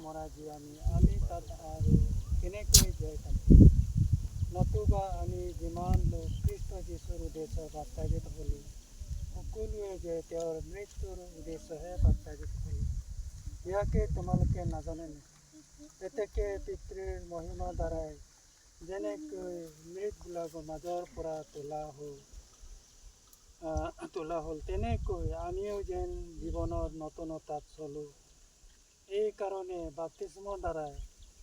মৰা যি আমি তাত আৰু কেনেকৈ জীয়াই থাকিম নতুবা আমি যিমান লোক খ্ৰীষ্ট যীশুৰ উদ্দেশ্য বাৰ্তাবিত হ'লোঁ সকলোৱে যে তেওঁৰ মৃত্যুৰ উদ্দেশ্যহে বাৰ্তাবিত হ'লোঁ ইয়াকে তোমালোকে নাজানে নেকি এতেকে পিতৃৰ মহিমা দ্বাৰাই যেনেকৈ মৃতবিলাকৰ মাজৰ পৰা তোলা হ'ল তেনেকৈ আমিও যেন জীৱনৰ নতুনতাত চলোঁ এইকাৰণে বাপ্তিস্মৰ দ্বাৰাই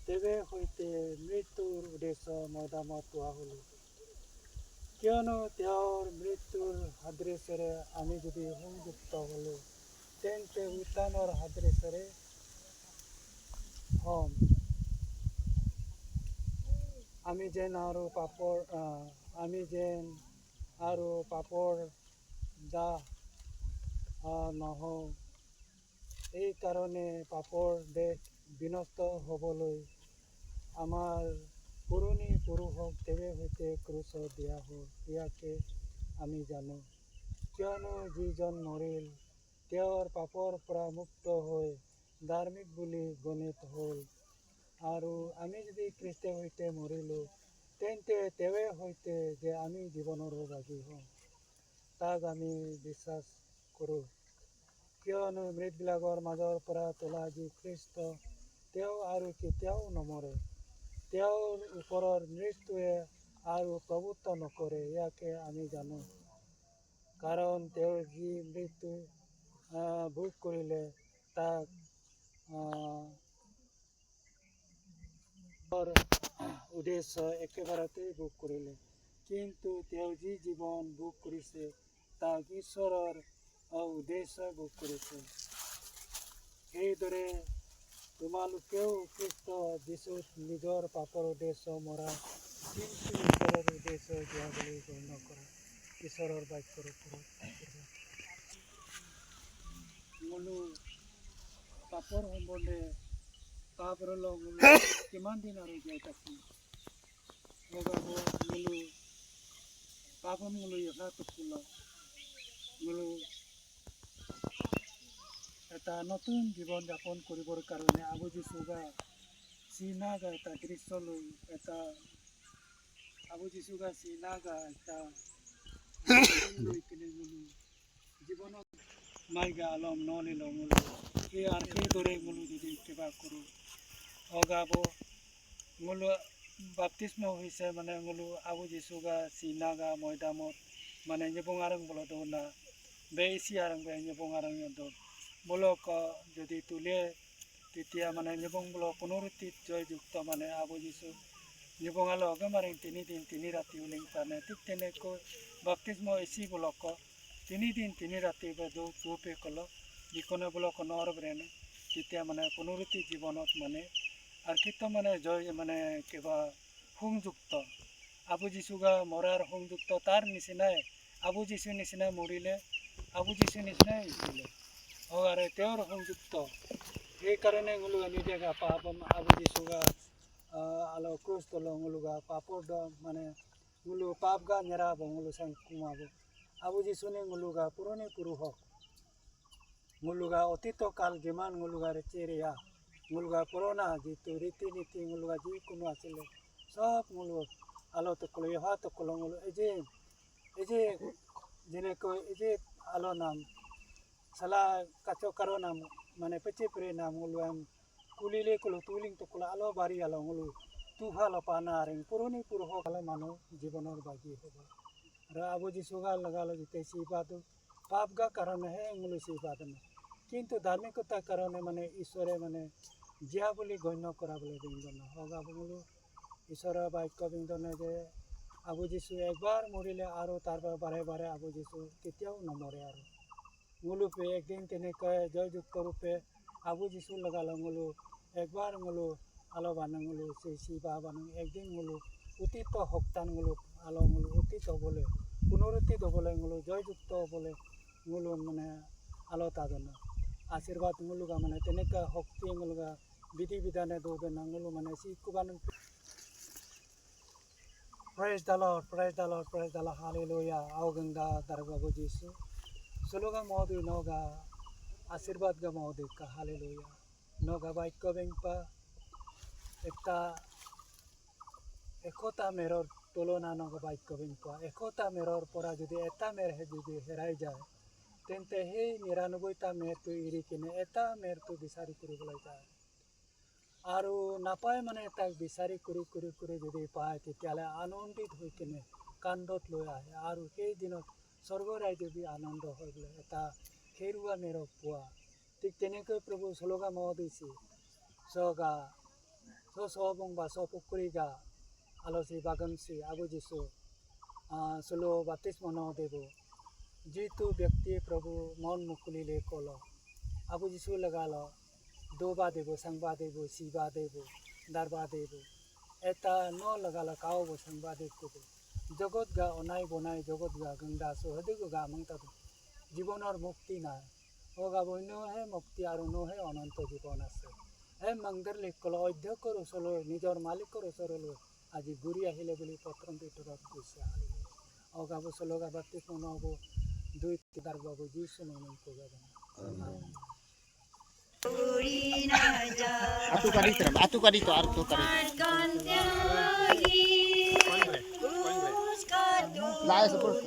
তেৱে সৈতে মৃত্যুৰ উদ্দেশ্য মৈদামত পোৱা হ'লোঁ কিয়নো তেওঁৰ মৃত্যুৰ সাদৃশ্যৰে আমি যদি সংযুক্ত হ'লোঁ তেন্তে উত্থানৰ সাদৃশ্যৰে হ'ম আমি যেন আৰু পাপৰ দাহ নহওঁ এইকাৰণে পাপৰ দেশ বিনষ্ট হ'বলৈ আমাৰ পুৰণি পুৰুষক তেৱে সৈতে ক্ৰুচত দিয়া হ'ল ইয়াকে আমি জানো কিয়নো যিজন মৰিল তেওঁৰ পাপৰ পৰা মুক্ত হৈ ধাৰ্মিক বুলি গণিত হ'ল আৰু আমি যদি খ্ৰীষ্টৰ সৈতে মৰিলোঁ তেন্তে তেৱে সৈতে যে আমি জীৱনৰো ভাগী হওঁ তাক আমি বিশ্বাস কৰোঁ কিয়নো মৃতবিলাকৰ মাজৰ পৰা তোলা যি খ্ৰীষ্ট তেওঁ আৰু কেতিয়াও নমৰে তেওঁৰ ওপৰৰ মৃত্যুৱে আৰু প্ৰভুত্ব নকৰে ইয়াকে আমি জানো কাৰণ তেওঁ যি মৃত্যু ভোগ কৰিলে তাক উদ্দেশ্য একেবাৰতেই ভোগ কৰিলে কিন্তু তেওঁ যি জীৱন ভোগ কৰিছে তাক ঈশ্বৰৰ উদ্দেশ্য ভোগ কৰিছে সেইদৰে তোমালোকেও খ্ৰীষ্ট যীশুত নিজৰ পাপৰ উদ্দেশ্য মৰা কিন্তু ঈশ্বৰৰ উদ্দেশ্য দিয়া বুলি গণ্য কৰা ঈশ্বৰৰ বাক্যৰ ওপৰত মোলো পাপৰ সম্বন্ধে পাপৰল কিমান দিন আৰু জীয়াই থাকিম মোলো পাপম মোলো ইহা টুকুল মোলো এটা নতুন জীৱন যাপন কৰিবৰ কাৰণে আবু যীশুগা চিনাগা এটা দৃশ্য লৈ এটা আবু যীশুগা চিনাগা এটা লৈ কিনে মোলো জীৱনত মাইগা আলম নলিল মোলো সেই আৰু সেইদৰে মোলো যদি কিবা কৰোঁ অগাব মোলো বাপ্তিস্ম হৈছে মানে মোলো আবু যীশুগা চিনাগা মৈদামত মানে nyebongarang bolo dona be isi arang be nyebongarang yodo bolok যদি তুলে তেতিয়া মানে nyebong bolo punurutit joy যুক্ত মানে আবু যীশু nyebongalo agamaring 3 দিন 3 রাতি উলিং পানে ঠিক তেনেকৈ বাপ্তিস্ম isi bolok 3 দিন 3 রাতি be দুপে কলো যিকোনো bolok নর ব্রেনে তেতিয়া মানে পুনৰুত্তি জীৱনত মানে আৰ কিতো মানে জয় মানে কিবা সংযুক্ত আবু যীশুগা মৰাৰ সংযুক্ত তাৰ নিচিনাই আবু যীশু নিচিনা মৰিলে আবু যীশু নিচিনাই হৈছিলে আৰু তেওঁৰ সংযুক্ত সেইকাৰণে মোলোগা নিজেগা পাপম আবু যীশুগা আলো ক্ৰুচ তলো মোলোগা পাপৰ মানে মোলো পাপগা নেৰাব মোলো সাং কুমাব আবু যীশুনে মোলোগা পুৰণি পুৰুষক মোলোগা অতীত কাল যিমান মোলোগা চেৰিয়া মোলোগা পুৰণা যিটো ৰীতি নীতি মোলোগা যিকোনো আছিলে সব মোলো আলো তকলো ইহা তকলো মোলো এই যে যেনেকৈ এই যে আলো নাম salah kaco karo nam মানে পেচে পরে নাম মোলো কুলিলে কলো তুলিং তকলো আলো বাড়ি আলো মোলো তুফালো পানা আর পুৰণি পুৰুষক আলো মানুহ জীৱনৰ বাগী হ'ব আৰু আবু যীশুগা লগালো যেতে সিপাতো পাপগা কাৰণেহে মোলো সিপাতো কিন্তু ধাৰ্মিকতাৰ কাৰণে মানে ঈশ্বৰে মানে জীয়া বুলি গণ্য কৰাবলৈ বিন্দন হগাব মোলো ঈশ্বৰৰ বাক্য বিন্দনে যে আবু যীশু একবাৰ মৰিলে আৰু তাৰপৰা বাৰে বাৰে আবু যীশু কেতিয়াও নমৰে আৰু মোলো একদিন তেনেকৈ জয়যুক্ত ৰূপে আবু যীশু লগালো মোলো একবাৰ মোলো আলো বানো মোলো সিবা বানো একদিন মোলো অতীত সপ্তাহ মোলো আলো মোলো অতীত হ'বলৈ পুনৰুত্থিত হ'বলৈ মোলো জয়যুক্ত হ'বলৈ মোলো মানে আলো তাজনা আশীৰ্বাদ মোলোগা মানে তেনেকৈ শক্তি মোলোগা বিধি বিধানে দৌবে নাঙলো মানে সিকুবানো Praise the Lord, praise the Lord, praise the Lord, hallelujah. Auganga dargabu Jesu. Suluga modu noga, asirbad ga modu ka, hallelujah. Naga বাক্য বেংপা একটা 100টা মেৰৰ তুলনা নগা বাক্য বেংপা 100টা মেৰৰ পৰা যদি এটা মেৰ যদি হেৰাই যায় তেন্তে সেই 99টা মেৰটো এৰি কিনে এটা মেৰটো বিচাৰি কৰিবলৈ যায় আৰু নাপায় মানে তাক বিচাৰি কৰি যদি পায় তেতিয়াহ'লে আনন্দিত হৈ কিনে কান্ধত লৈ আহে আৰু সেই দিনত স্বৰ্গ ৰাজ্যবি আনন্দ হৈ বোলে এটা হেৰুৱা মেৰক পোৱা ঠিক তেনেকৈ প্ৰভু চলগা মহ দিছে চগা সবং বা সপুকুৰিগা আলচি বাগানচি আবু যিছু চলো বাতিস মনো দেব যিটো ব্যক্তিয়ে প্ৰভু মন মুকুলিলে কল আবু যিছু লগাল দোবা দেব সাংবা দেব শিবা দেব দারবা দেব এটা ন লগাল কাও সাংবা দেব জগত গা অনাই বনাই জগত গা গংগা সহদেব গা মংতা জীৱনৰ মুক্তি নাই ও গা বন্যহে মুক্তি আৰু নহে অনন্ত জীৱন আছে এই মন্দিৰ লিখল অধ্যক্ষৰ ওচৰলৈ নিজৰ মালিকৰ ওচৰলৈ আজি ঘূৰি আহিলে বুলি প্ৰথম ভিতৰত কৈছে অগাব চলগা বাতি শুনাব দুই তিদাৰ বাবু যি শুনাব কগাব Atu ka dito. Layo sa pulso.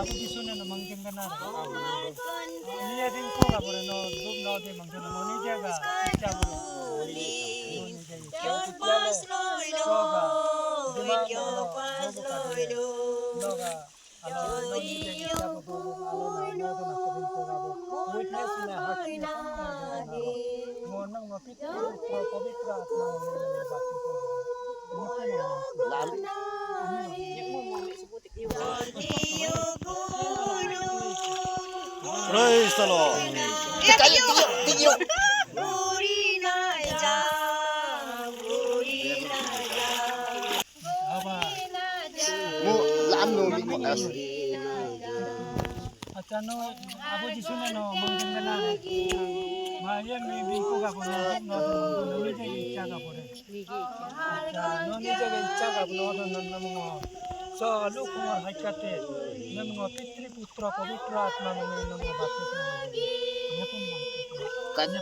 Aku di sana no mangking kana. Niya din ko ka bore no dub no de mangking no ni jaga icha bore. Soga. Yo pas loido. Noga. Alo no ni jaga icha bore alo no no na ko din ko ka bore. Witness na hakki na. Mo nang mapit ko pavitra atma ni bati ko. Praise the Lord. Tiyo. Mo laan no big as. Atano abu jisu no mangking kana. Maya may bingko ka po no ni jaga icha ka po no ni jaga icha ka po no mo so alu kumar hakate namo pitri putra pavitra atma no baptis no nyapum Kanya.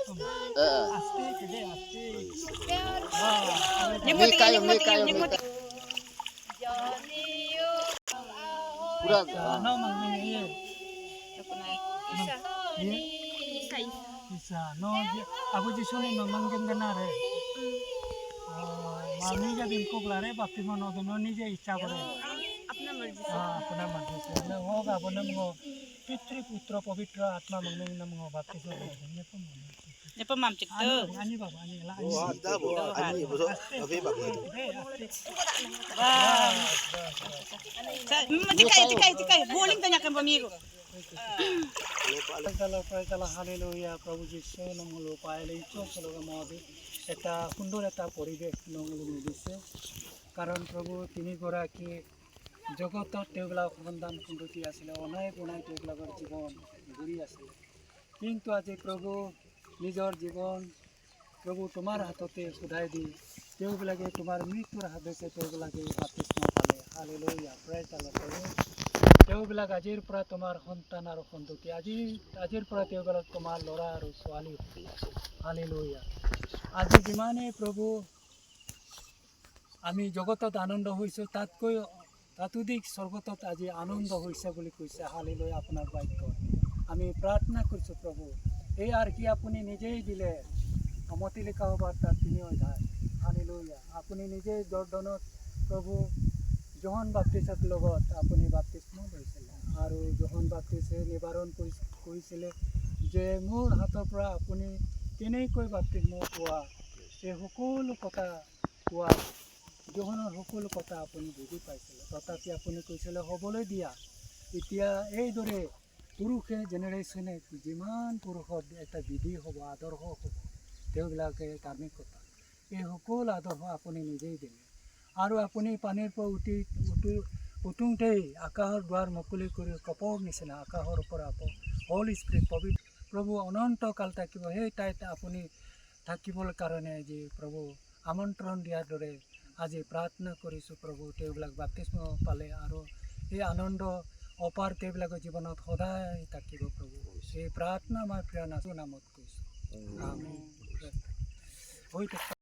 aste kede aste May kayo. Pura. no mangmingi isa no abu jisu no mangking kana re mami ja bingko klare baptis no ni jaga icha kore अपना मर्जी से न होगा बोले मो पितृ पुत्र पवित्र आत्मा मंगने न मो बाप्तिस हो ने पर माम चिक तो ani बाबा ani ला Oh, ada bu. Ani bu. Abi bak. Tikay. Buling tanya kan pamigo. Praise hallelujah प्रभु যিশু নমলো পাইলে ইচ্ছা চলগা মহাবীর এটা সুন্দর এটা পরিবেশ নমলো দিছে কারণ প্রভু তিনি গৰাকী জগতত তেওঁবিলাক সন্ধান সুন্দৰী আছিলে অনাই বনাই তেওঁবিলাকৰ জীৱন ঘূৰি আছিলে কিন্তু আজি প্ৰভু নিজৰ জীৱন প্ৰভু তোমাৰ হাততে সুধাই দি তেওঁবিলাকে তোমাৰ মৃত্যুৰ হাত দিছে তেওঁবিলাকে বাপ্তিস্ম পালে হালেলুয়া প্ৰাইজ দি প্ৰভু তেওঁবিলাক আজিৰ পৰা তোমাৰ সন্তান আৰু সন্ততি আজিৰ পৰা তেওঁবিলাক তোমাৰ ল'ৰা আৰু ছোৱালী হালেলুয়া আজি যিমানেই প্ৰভু আমি জগতত আনন্দ হৈছোঁ তাতোধিক স্বৰ্গত আজি আনন্দ হৈছে বুলি কৈছে হালেলুয়া আপোনাৰ বাক্য আমি প্ৰাৰ্থনা কৰিছোঁ প্ৰভু এই আৰু কি আপুনি নিজেই দিলে মতি লিখা বাৰ্তা 3 অধ্যায় হালেলুয়া আপুনি নিজেই জৰ্ডনত প্ৰভু যোহন বাপ্তিস্মৰ লগত আপুনি বাপ্তিস্ম লৈছিলে আৰু যোহন বাপ্তিস্মে নিবাৰণ কৰিছিলে যে মোৰ হাতৰ পৰা আপুনি কেনেকৈ বাপ্তিস্ম পোৱা এই সকলো কথা কোৱা যোহনৰ সকলো কথা আপুনি বুজি পাইছিলে তথাপি আপুনি কৈছিলে হ'বলৈ দিয়া এতিয়া এইদৰে পুৰুষে জেনেৰেশ্যনে যিমান পুৰুষৰ এটা বিধি হ'ব আদৰ্শ হ'ব তেওঁবিলাকে ধাৰ্মিকতা এই সকলো আদৰ্শ আপুনি নিজেই দিলে আৰু আপুনি পানীৰ পৰা উঠোঁতেই আকাশৰ দুৱাৰ মুকলি কৰি কপৰ নিচিনা আকাশৰ পৰা হলি স্পিৰিট পবিত্ৰ প্ৰভু অনন্তকাল থাকিব সেই ঠাইত আপুনি থাকিবৰ কাৰণে আজি প্ৰভু আমন্ত্ৰণ দিয়াৰ দৰে আজি প্ৰাৰ্থনা কৰিছোঁ প্ৰভু তেওঁবিলাক বাপ্তিস্ম পালে আৰু এই আনন্দ অপাৰ্থবিলাকৰ জীৱনত সদায় থাকিব প্ৰভু এই প্ৰাৰ্থনা মই প্ৰিয় নাচো নামত কৈছোঁ আমেন। হৈ থাকক।